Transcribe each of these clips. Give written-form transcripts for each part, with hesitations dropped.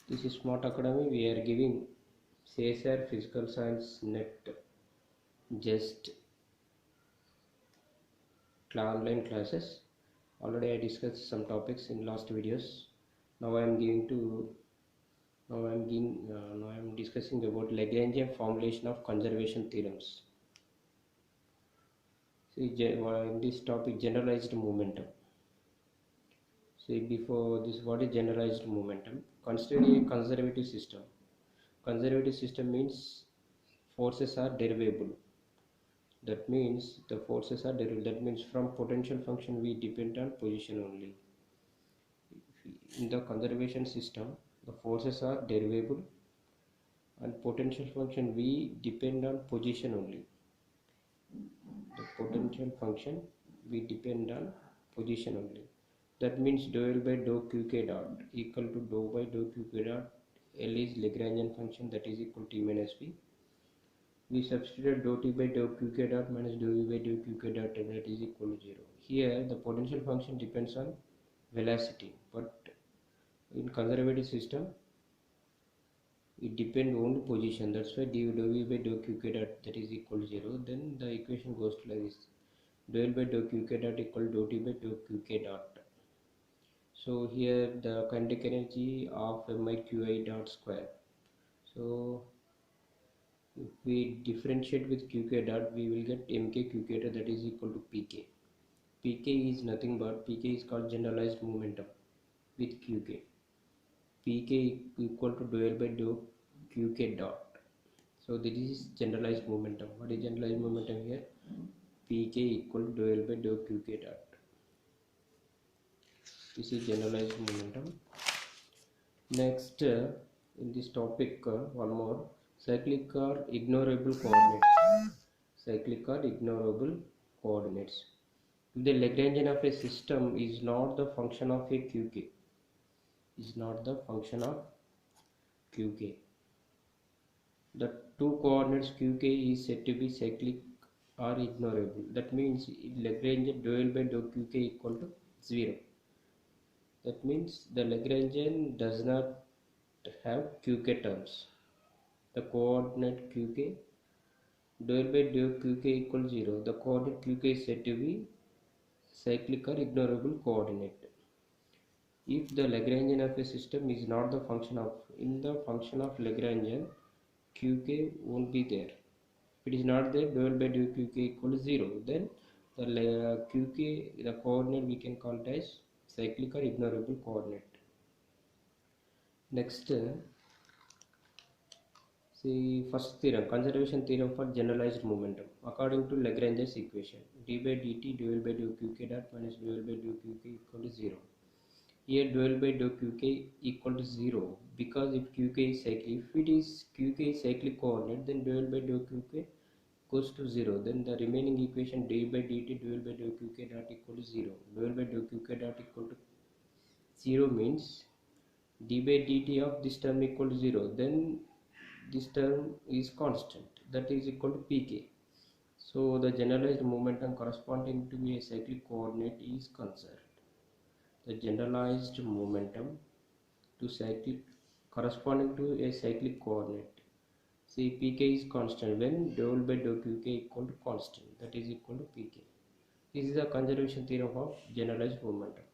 This is Smart Academy. We are giving CSR Physical Science Net just online classes. Already I discussed some topics in last videos. Now I am giving to now I am discussing about Lagrangian formulation of conservation theorems. See, in this topic, generalized momentum. See, before this, what is generalized momentum? Consider a conservative system. Conservative system means forces are derivable. That means the forces are derivable. That means from potential function we depend on position only. In the conservation system, the forces are derivable and potential function we depend on position only. The potential function we depend on position only. That means dou L by dou Qk dot equal to dou by dou Qk dot. L is Lagrangian function, that is equal to T minus V. We substitute dou T by dou Qk dot minus dou V by dou Qk dot, that is equal to 0. Here the potential function depends on velocity, but in conservative system it depends on position. That's why dou V by dou Qk dot, that is equal to 0. Then the equation goes to like this: dou L by dou Qk dot equal to dou T by dou Qk dot. So here the kinetic energy of mi Qi dot square. So if we differentiate with Qk dot, we will get mk Qk dot, that is equal to Pk. Pk is nothing but Pk is called generalized momentum with Qk. Pk equal to dou L by dou Qk dot. So this is generalized momentum. What is generalized momentum here? Pk equal to dou L by dou Qk dot. This is generalized momentum. Next, in this topic, one more: cyclic or ignorable coordinates. Cyclic or ignorable coordinates. If the Lagrangian of a system is not the function of a Qk, the two coordinates Qk is said to be cyclic or ignorable. That means Lagrangian dou L by dou Qk equal to 0. That means the Lagrangian does not have Qk terms. The coordinate Qk, dou L by dou Qk equal to 0. The coordinate Qk is said to be cyclic or ignorable coordinate. If the Lagrangian of a system is not the function of, in the function of Lagrangian, Qk won't be there. If it is not there, dou L by dou Qk equal to 0. Then the Qk, the coordinate, we can call it as cyclic or ignorable coordinate. Next, see first theorem, conservation theorem for generalized momentum. According to Lagrange's equation, d by dt dou L by dou Qk dot minus dou L by dou Qk equal to 0. Here dou L by dou Qk equal to 0 because if Qk is cyclic, if it is Qk is cyclic coordinate, then dou L by dou Qk goes to 0. Then the remaining equation d by dt dou L by dou Qk dot equal to 0. Dou L by dou Qk dot equal to 0 means d by dt of this term equal to 0. Then this term is constant, that is equal to Pk. So the generalized momentum corresponding to a cyclic coordinate is conserved. The generalized momentum to cyclic corresponding to a cyclic coordinate. See, Pk is constant when dou L by dou Qk equal to constant, that is equal to Pk. This is the conservation theorem of generalized momentum.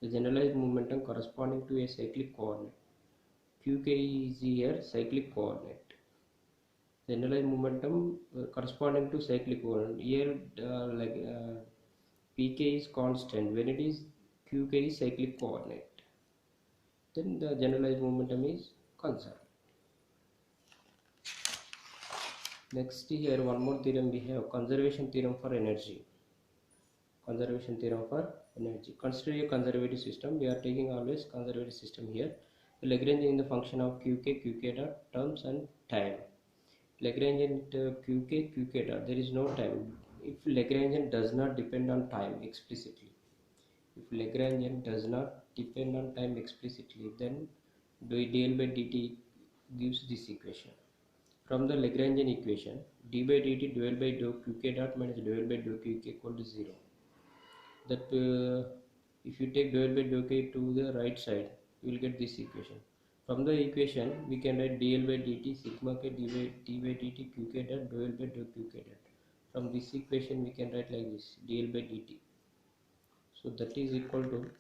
The generalized momentum corresponding to a cyclic coordinate. Qk is here cyclic coordinate. Generalized momentum corresponding to cyclic coordinate. Here Pk is constant when it is Qk is cyclic coordinate. Then the generalized momentum is conserved. Next, here one more theorem we have: conservation theorem for energy. Conservation theorem for energy. Consider a conservative system. We are taking always conservative system here. Lagrangian in the function of Qk dot, terms and time. Lagrangian Qk dot, there is no time. If Lagrangian does not depend on time explicitly, then dl by dt gives this equation. From the Lagrangian equation, d by dt dou L by dou Qk dot minus dou L by dou Qk equal to 0. That if you take dou L by dou K to the right side, you will get this equation. From the equation, we can write dl by dt sigma k d by dt q k dot dou L by dou q k dot. From this equation, we can write like this dl by dt. So that is equal to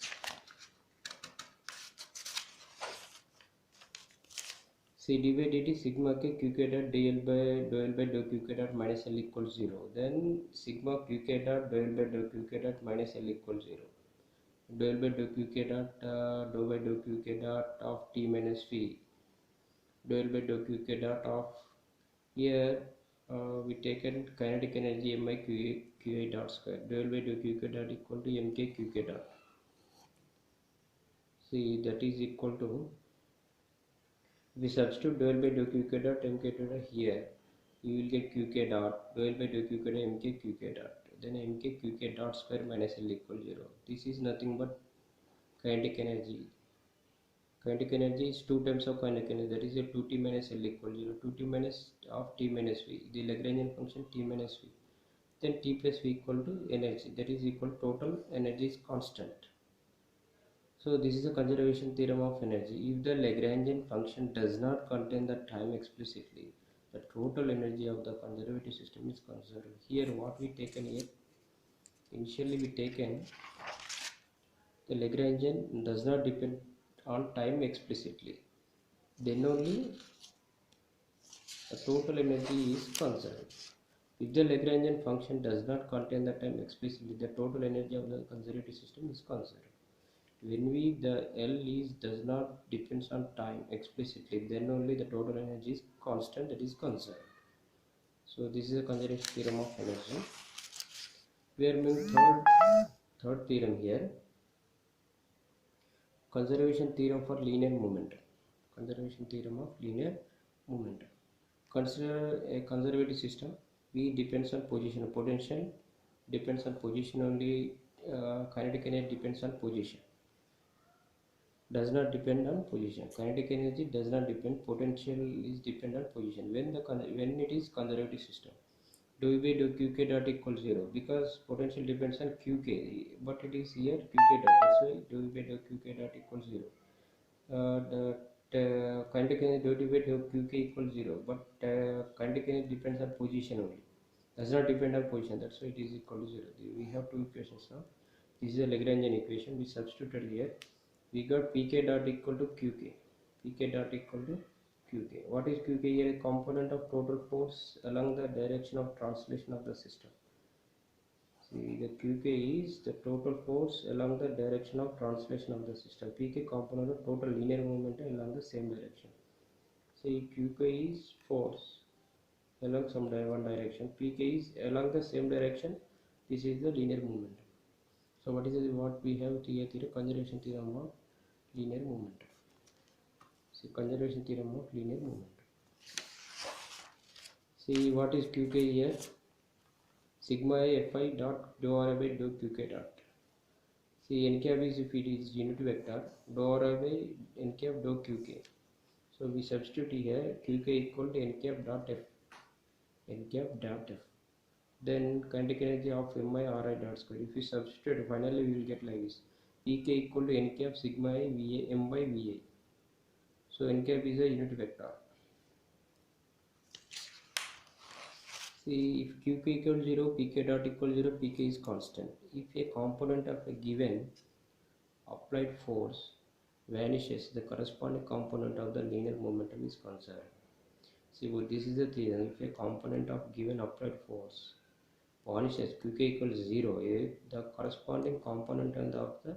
C d by dt sigma k q k dot dou L by dou q k dot minus L equals 0. Then sigma q k dot dou L by dou q k dot minus L equals 0. Dou L by dou q k dot dou by dou q k dot of t minus v. Dou L by dou q k dot of here we taken kinetic energy m by qa dot square. Dou L by dou q k dot equal to mk q k dot. See that is equal to, we substitute dou L by dou q k dot mk dot here, you will get q k dot dou L by dou q k dot mk q k dot, then mk q k dot square minus L equals 0. This is nothing but kinetic energy. Kinetic energy is 2 times of kinetic energy, that is a 2t minus L equals 0. 2t minus of t minus v, the Lagrangian function t minus v. Then t plus v equal to energy, that is equal to total energy is constant. So this is the conservation theorem of energy. If the Lagrangian function does not contain the time explicitly, the total energy of the conservative system is conserved. Here what we taken here, initially we taken the Lagrangian does not depend on time explicitly. Then only the total energy is conserved. If the Lagrangian function does not contain the time explicitly, the total energy of the conservative system is conserved. When the L is does not depends on time explicitly, then only the total energy is constant, that is conserved. So this is the conservation theorem of energy. We are moving third theorem here, conservation theorem for linear momentum. Conservation theorem of linear momentum. Consider a conservative system. V depends on position. Potential depends on position only. Kinetic energy depends on position. Does not depend on position. Kinetic energy does not depend. Potential is dependent on position. When it is conservative system, dou by dou qk dot equals 0, because potential depends on qk, but it is here qk dot. That's why dou by dou qk dot equals 0. The kinetic energy dou by dou qk equals 0, but kinetic energy depends on position only. Does not depend on position. That's why it is equal to 0. We have two equations now. This is a Lagrangian equation. We substituted here. We got pk dot equal to qk. Pk dot equal to qk. What is qk here? A component of total force along the direction of translation of the system. See, the qk is the total force along the direction of translation of the system. Pk component of total linear momentum along the same direction. See, qk is force along some one direction. Pk is along the same direction. This is the linear momentum. So what we have here? Conservation theorem of linear momentum. See, conservation theorem of linear momentum. See, what is qk here? Sigma a fi dot dou r by dou qk dot. See, n cap is, if it is unit vector, dou r by n cap dou qk. So we substitute here qk equal to n cap dot f. N cap dot f. Then kinetic energy of mi ri dot square. If we substitute, finally we will get like this: pk equal to n cap sigma I va m by va. So n cap is a unit vector. See, if qk equals 0, pk dot equals 0, pk is constant. If a component of a given applied force vanishes, the corresponding component of the linear momentum is conserved. See, well, this is the theorem. If a component of given applied force vanishes, qk equals 0, if the corresponding component of the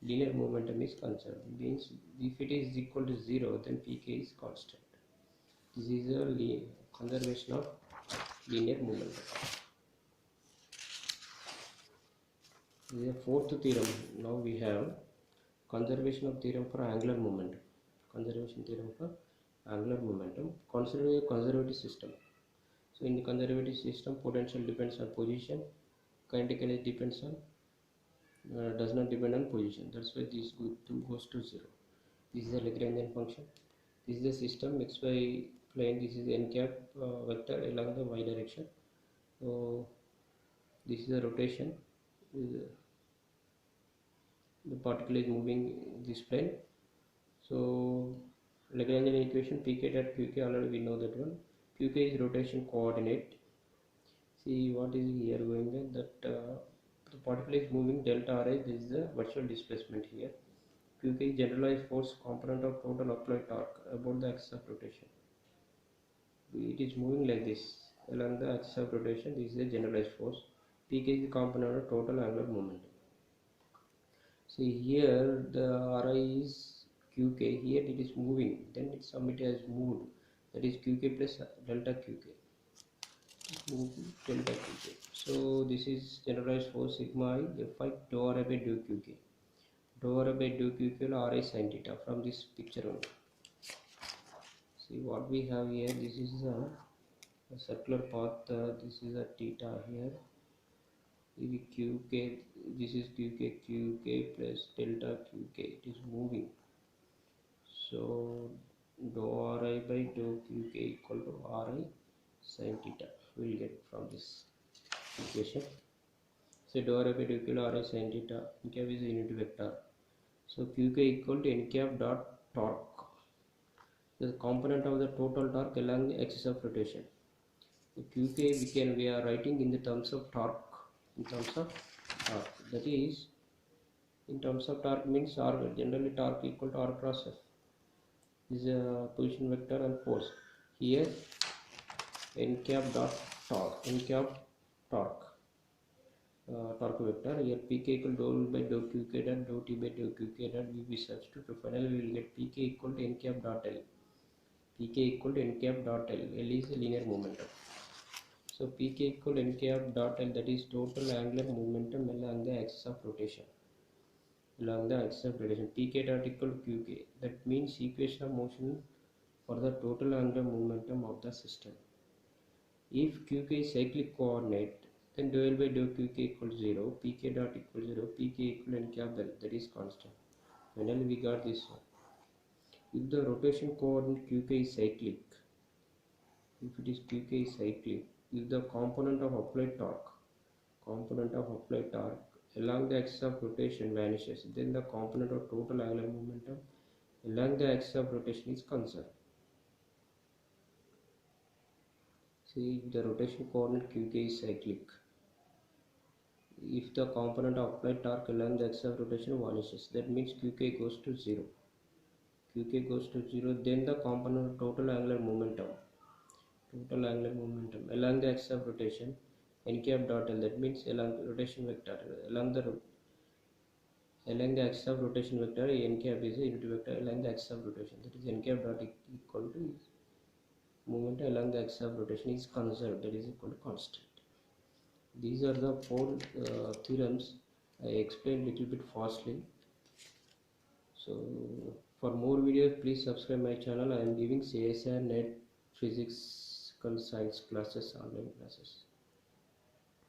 linear momentum is conserved. It means if it is equal to 0, then pk is constant. This is a conservation of linear momentum. This is the fourth theorem. Now we have conservation of theorem for angular momentum. Conservation theorem for angular momentum. Consider a conservative system. So in the conservative system, potential depends on position, kinetic energy depends on does not depend on position. That's why this goes to 0. This is a Lagrangian function. This is the system xy plane. This is n cap vector along the y direction. So this is the rotation. The particle is moving this plane. So Lagrangian equation pk dot qk, already we know that one. Qk is rotation coordinate. See what is here going on, that the particle is moving delta r. This is the virtual displacement here. Qk is generalized force component of total applied torque about the axis of rotation. It is moving like this along the axis of rotation. This is the generalized force. Pk is the component of total angular momentum. See here the Ri is Qk, here it is moving, then it summit has moved, that is Qk plus delta Qk, move delta Qk. So this is generalized force sigma I Fi dou Ri by dou Qk. Dou Ri by dou Qk will Ri sin theta from this picture only. See what we have here, this is a circular path, this is a theta here. Qk, this is Qk plus delta Qk, it is moving. So dou Ri by dou Qk equal to Ri sin theta, we will get from this equation. So dou Ri by dou Qk Ri sin theta, n cap is a unit vector. So Qk equal to n cap dot torque, the component of the total torque along the axis of rotation. So Qk we are writing in the terms of torque. In terms of torque, that is, in terms of torque means R, generally torque equal to R cross F. This is a position vector and force. Here n cap dot torque, n cap torque, torque vector. Here pk equal dou by dou qk dot dou t by dou qk dot we substitute. So finally we will get pk equal to n cap dot L. Pk equal to n cap dot L. L is the linear momentum. So pk equal n cap dot L, that is total angular momentum along the axis of rotation. Along the axis of rotation, pk dot equal to qk. That means equation of motion for the total angular momentum of the system. If qk is cyclic coordinate, then dou L by dou qk equal to 0, pk dot equal to 0, pk equal to n cap L, that is constant. Finally we got this one. If the rotation coordinate qk is cyclic, if it is qk is cyclic, if the component of applied torque along the axis of rotation vanishes, then the component of total angular momentum along the axis of rotation is conserved. See, if the rotation coordinate qk is cyclic, if the component of applied torque along the axis of rotation vanishes, that means qk goes to 0. Qk goes to 0, then the component of total angular momentum along the axis of rotation n cap dot L, that means along rotation vector along the axis of rotation vector, n cap is a unit vector along the axis of rotation, that is n cap dot equal to movement along the axis of rotation is conserved, that is equal to constant. These are the four theorems I explained little bit fastly. So for more videos please subscribe my channel. I am giving CSIR NET physical science classes, online classes.